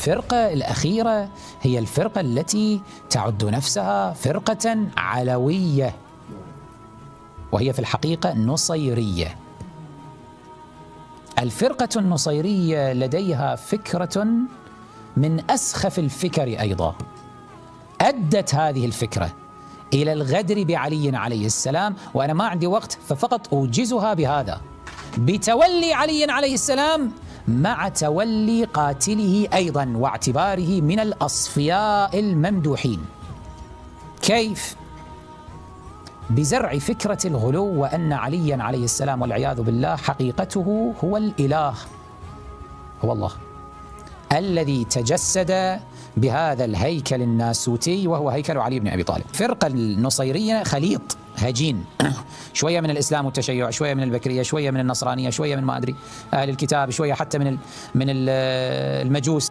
الفرقة الأخيرة هي الفرقة التي تعد نفسها فرقة علوية، وهي في الحقيقة نصيرية. الفرقة النصيرية لديها فكرة من أسخف الفكر أيضا، أدت هذه الفكرة إلى الغدر بعلي عليه السلام، وأنا ما عندي وقت ففقط أوجزها بهذا: بتولي علي عليه السلام مع تولي قاتله أيضا، واعتباره من الأصفياء الممدوحين. كيف؟ بزرع فكرة الغلو، وأن عليا عليه السلام والعياذ بالله حقيقته هو الإله، هو الله الذي تجسد بهذا الهيكل الناسوتي وهو هيكل علي بن أبي طالب. الفرقة النصيرية خليط هجين، شوية من الإسلام والتشيع، شوية من البكرية، شوية من النصرانية، شوية من ما أدري أهل الكتاب، شوية حتى من المجوس.